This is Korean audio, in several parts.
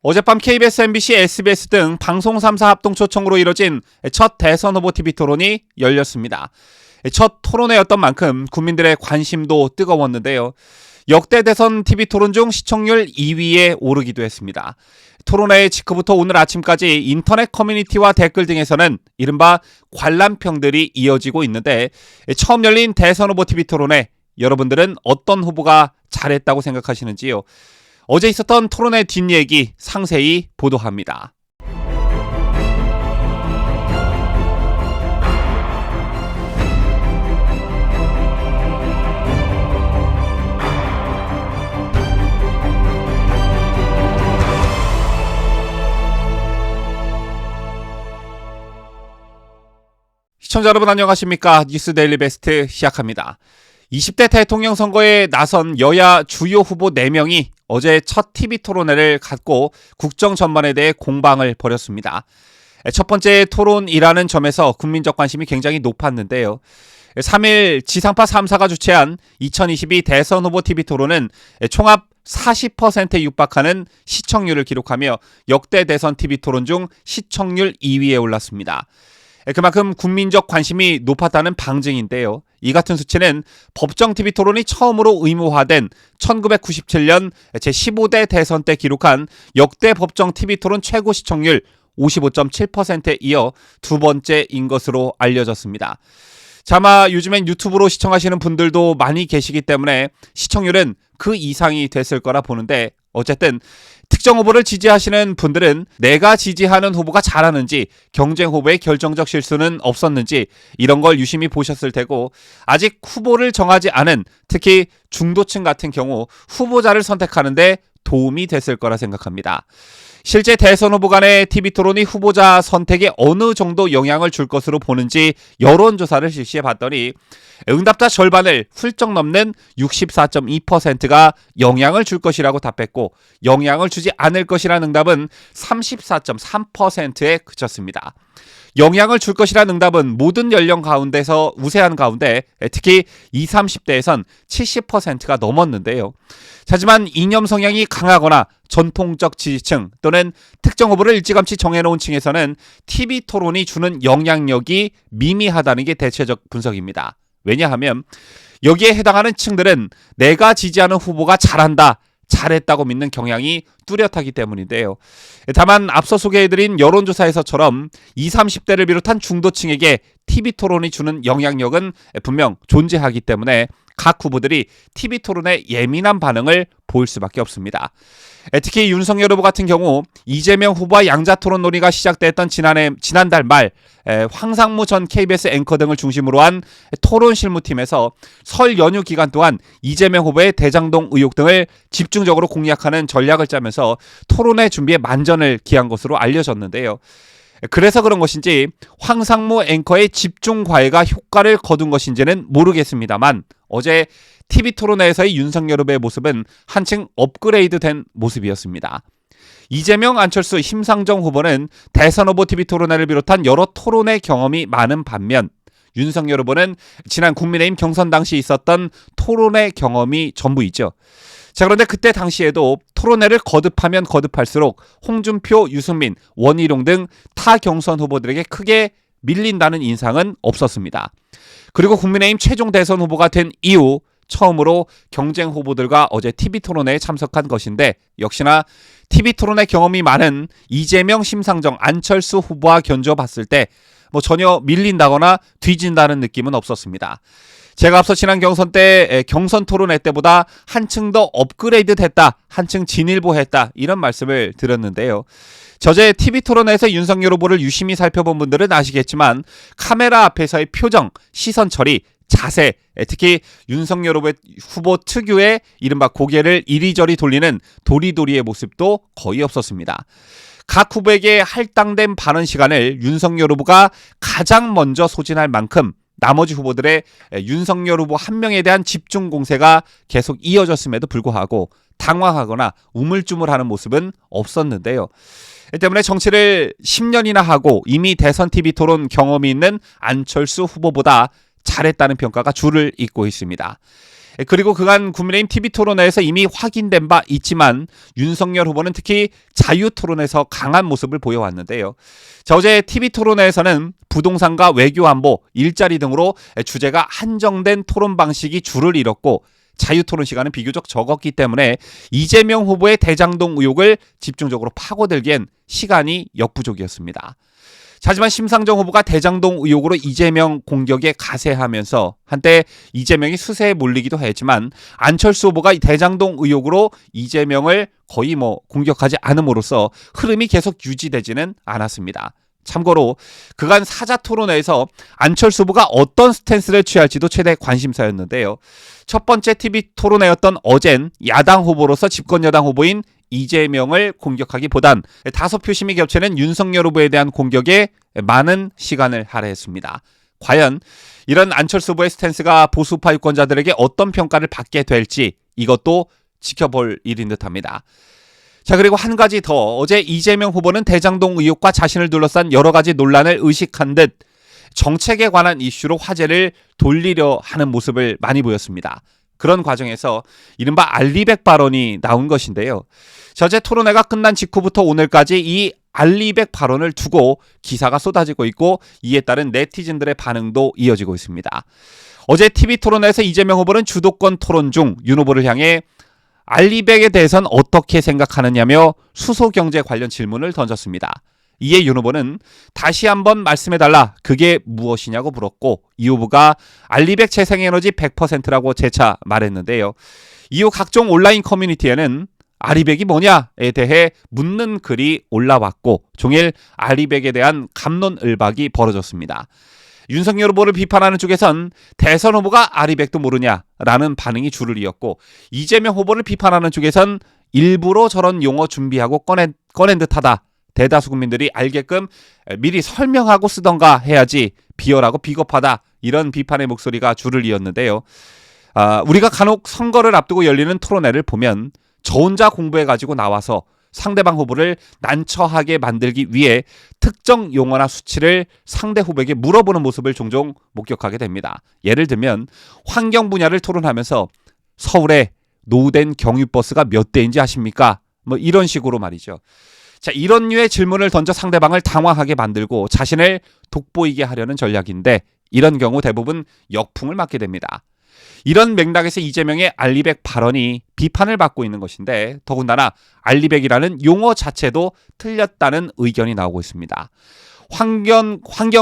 어젯밤 KBS, MBC, SBS 등 방송 3사 합동 초청으로 이뤄진 첫 대선 후보 TV 토론이 열렸습니다. 첫 토론회였던 만큼 국민들의 관심도 뜨거웠는데요. 역대 대선 TV 토론 중 시청률 2위에 오르기도 했습니다. 토론회 직후부터 오늘 아침까지 인터넷 커뮤니티와 댓글 등에서는 이른바 관람평들이 이어지고 있는데, 처음 열린 대선 후보 TV 토론회, 여러분들은 어떤 후보가 잘했다고 생각하시는지요? 어제 있었던 토론회 뒷얘기 상세히 보도합니다. 시청자 여러분 안녕하십니까? 뉴스 데일리 베스트 시작합니다. 20대 대통령 선거에 나선 여야 주요 후보 4명이 어제 첫 TV 토론회를 갖고 국정 전반에 대해 공방을 벌였습니다. 첫 번째 토론이라는 점에서 국민적 관심이 굉장히 높았는데요. 3일 지상파 3사가 주최한 2022 대선 후보 TV 토론은 총합 40%에 육박하는 시청률을 기록하며 역대 대선 TV 토론 중 시청률 2위에 올랐습니다. 그만큼 국민적 관심이 높았다는 방증인데요. 이 같은 수치는 법정 TV 토론이 처음으로 의무화된 1997년 제15대 대선 때 기록한 역대 법정 TV 토론 최고 시청률 55.7%에 이어 두 번째인 것으로 알려졌습니다. 아마 요즘엔 유튜브로 시청하시는 분들도 많이 계시기 때문에 시청률은 그 이상이 됐을 거라 보는데, 어쨌든 특정 후보를 지지하시는 분들은 내가 지지하는 후보가 잘하는지, 경쟁 후보의 결정적 실수는 없었는지 이런 걸 유심히 보셨을 테고, 아직 후보를 정하지 않은 특히 중도층 같은 경우 후보자를 선택하는데 도움이 됐을 거라 생각합니다. 실제 대선 후보 간의 TV 토론이 후보자 선택에 어느 정도 영향을 줄 것으로 보는지 여론조사를 실시해 봤더니 응답자 절반을 훌쩍 넘는 64.2%가 영향을 줄 것이라고 답했고, 영향을 주지 않을 것이라는 응답은 34.3%에 그쳤습니다. 영향을 줄 것이라는 응답은 모든 연령 가운데서 우세한 가운데 특히 20, 30대에선 70%가 넘었는데요. 하지만 이념 성향이 강하거나 전통적 지지층 또는 특정 후보를 일찌감치 정해놓은 층에서는 TV 토론이 주는 영향력이 미미하다는 게 대체적 분석입니다. 왜냐하면 여기에 해당하는 층들은 내가 지지하는 후보가 잘한다, 잘했다고 믿는 경향이 뚜렷하기 때문인데요. 다만 앞서 소개해드린 여론조사에서처럼 20, 30대를 비롯한 중도층에게 TV 토론이 주는 영향력은 분명 존재하기 때문에 각 후보들이 TV 토론에 예민한 반응을 보일 수밖에 없습니다. 특히 윤석열 후보 같은 경우 이재명 후보와 양자토론 논의가 시작됐던 지난달 말 황상무 전 KBS 앵커 등을 중심으로 한 토론 실무팀에서 설 연휴 기간 동안 이재명 후보의 대장동 의혹 등을 집중적으로 공략하는 전략을 짜면서 토론회 준비에 만전을 기한 것으로 알려졌는데요. 그래서 그런 것인지 황상무 앵커의 집중 과외가 효과를 거둔 것인지는 모르겠습니다만, 어제 TV 토론회에서의 윤석열 후보의 모습은 한층 업그레이드된 모습이었습니다. 이재명, 안철수, 심상정 후보는 대선 후보 TV 토론회를 비롯한 여러 토론회 경험이 많은 반면, 윤석열 후보는 지난 국민의힘 경선 당시 있었던 토론회 경험이 전부이죠. 자, 그런데 그때 당시에도 토론회를 거듭하면 거듭할수록 홍준표, 유승민, 원희룡 등 타 경선 후보들에게 크게 밀린다는 인상은 없었습니다. 그리고 국민의힘 최종 대선 후보가 된 이후 처음으로 경쟁 후보들과 어제 TV 토론회에 참석한 것인데, 역시나 TV 토론회 경험이 많은 이재명, 심상정, 안철수 후보와 견줘봤을 때 전혀 밀린다거나 뒤진다는 느낌은 없었습니다. 제가 앞서 지난 경선 때 경선 토론회 때보다 한층 더 업그레이드 됐다, 한층 진일보했다, 이런 말씀을 드렸는데요. 저제 TV 토론회에서 윤석열 후보를 유심히 살펴본 분들은 아시겠지만 카메라 앞에서의 표정, 시선 처리, 자세, 특히 윤석열 후보 특유의 이른바 고개를 이리저리 돌리는 도리도리의 모습도 거의 없었습니다. 각 후보에게 할당된 발언 시간을 윤석열 후보가 가장 먼저 소진할 만큼 나머지 후보들의 윤석열 후보 한 명에 대한 집중 공세가 계속 이어졌음에도 불구하고 당황하거나 우물쭈물하는 모습은 없었는데요. 때문에 정치를 10년이나 하고 이미 대선 TV 토론 경험이 있는 안철수 후보보다 잘했다는 평가가 줄을 잇고 있습니다. 그리고 그간 국민의힘 TV토론회에서 이미 확인된 바 있지만 윤석열 후보는 특히 자유토론에서 강한 모습을 보여왔는데요. 자, 어제 TV토론회에서는 부동산과 외교안보, 일자리 등으로 주제가 한정된 토론 방식이 줄을 잃었고 자유토론 시간은 비교적 적었기 때문에 이재명 후보의 대장동 의혹을 집중적으로 파고들기엔 시간이 역부족이었습니다. 하지만 심상정 후보가 대장동 의혹으로 이재명 공격에 가세하면서 한때 이재명이 수세에 몰리기도 했지만 안철수 후보가 대장동 의혹으로 이재명을 거의 공격하지 않음으로써 흐름이 계속 유지되지는 않았습니다. 참고로 그간 사자토론회에서 안철수 후보가 어떤 스탠스를 취할지도 최대 관심사였는데요. 첫 번째 TV토론회였던 어젠 야당 후보로서 집권여당 후보인 이재명을 공격하기보단 다소 표심이 겹치는 윤석열 후보에 대한 공격에 많은 시간을 할애했습니다. 과연 이런 안철수 후보의 스탠스가 보수파 유권자들에게 어떤 평가를 받게 될지 이것도 지켜볼 일인 듯합니다. 자, 그리고 한 가지 더, 어제 이재명 후보는 대장동 의혹과 자신을 둘러싼 여러 가지 논란을 의식한 듯 정책에 관한 이슈로 화제를 돌리려 하는 모습을 많이 보였습니다. 그런 과정에서 이른바 알리백 발언이 나온 것인데요. 어제 토론회가 끝난 직후부터 오늘까지 이 알리백 발언을 두고 기사가 쏟아지고 있고 이에 따른 네티즌들의 반응도 이어지고 있습니다. 어제 TV토론회에서 이재명 후보는 주도권 토론 중 윤 후보를 향해 알리백에 대해선 어떻게 생각하느냐며 수소경제 관련 질문을 던졌습니다. 이에 윤 후보는 다시 한번 말씀해달라, 그게 무엇이냐고 물었고 이 후보가 알리백 재생에너지 100%라고 재차 말했는데요. 이후 각종 온라인 커뮤니티에는 알리백이 뭐냐에 대해 묻는 글이 올라왔고 종일 알리백에 대한 갑론을박이 벌어졌습니다. 윤석열 후보를 비판하는 쪽에선 대선 후보가 알리백도 모르냐라는 반응이 줄을 이었고 이재명 후보를 비판하는 쪽에선 일부러 저런 용어 준비하고 꺼낸 듯하다. 대다수 국민들이 알게끔 미리 설명하고 쓰던가 해야지 비열하고 비겁하다. 이런 비판의 목소리가 줄을 이었는데요. 우리가 간혹 선거를 앞두고 열리는 토론회를 보면 저 혼자 공부해가지고 나와서 상대방 후보를 난처하게 만들기 위해 특정 용어나 수치를 상대 후보에게 물어보는 모습을 종종 목격하게 됩니다. 예를 들면 환경 분야를 토론하면서 서울에 노후된 경유버스가 몇 대인지 아십니까? 이런 식으로 말이죠. 자, 이런 류의 질문을 던져 상대방을 당황하게 만들고 자신을 돋보이게 하려는 전략인데 이런 경우 대부분 역풍을 맞게 됩니다. 이런 맥락에서 이재명의 알리백 발언이 비판을 받고 있는 것인데 더군다나 알리백이라는 용어 자체도 틀렸다는 의견이 나오고 있습니다. 환경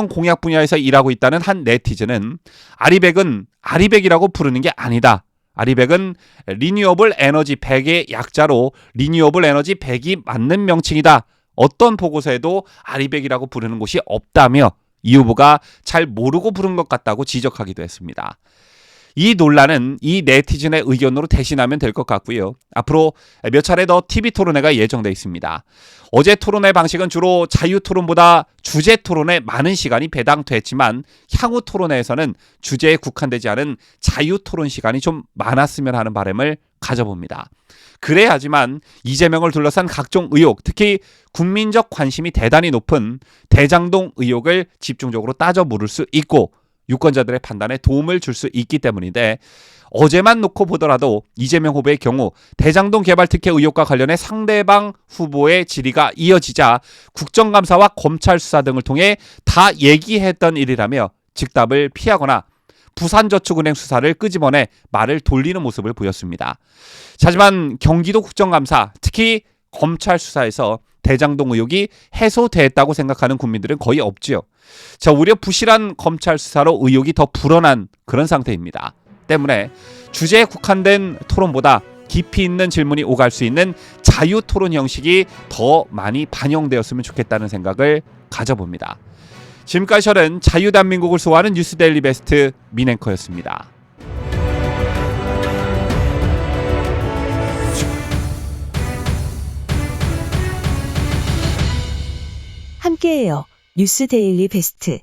공약 분야에서 일하고 있다는 한 네티즌은 알리백은 알리백이라고 부르는 게 아니다. 알리백은 리뉴어블 에너지 100의 약자로 리뉴어블 에너지 100이 맞는 명칭이다. 어떤 보고서에도 알리백이라고 부르는 곳이 없다며 이 후보가 잘 모르고 부른 것 같다고 지적하기도 했습니다. 이 논란은 이 네티즌의 의견으로 대신하면 될 것 같고요. 앞으로 몇 차례 더 TV토론회가 예정돼 있습니다. 어제 토론회 방식은 주로 자유토론보다 주제토론에 많은 시간이 배당됐지만 향후 토론회에서는 주제에 국한되지 않은 자유토론 시간이 좀 많았으면 하는 바람을 가져봅니다. 그래야지만 이재명을 둘러싼 각종 의혹, 특히 국민적 관심이 대단히 높은 대장동 의혹을 집중적으로 따져 물을 수 있고 유권자들의 판단에 도움을 줄 수 있기 때문인데 어제만 놓고 보더라도 이재명 후보의 경우 대장동 개발 특혜 의혹과 관련해 상대방 후보의 질의가 이어지자 국정감사와 검찰 수사 등을 통해 다 얘기했던 일이라며 즉답을 피하거나 부산저축은행 수사를 끄집어내 말을 돌리는 모습을 보였습니다. 하지만 경기도 국정감사, 특히 검찰 수사에서 대장동 의혹이 해소됐다고 생각하는 국민들은 거의 없지요. 자, 오히려 부실한 검찰 수사로 의혹이 더 불어난 그런 상태입니다. 때문에 주제에 국한된 토론보다 깊이 있는 질문이 오갈 수 있는 자유 토론 형식이 더 많이 반영되었으면 좋겠다는 생각을 가져봅니다. 지금까지 저는 자유대한민국을 소화하는 뉴스데일리 베스트 민앵커였습니다. 함께해요. 뉴스데일리 베스트.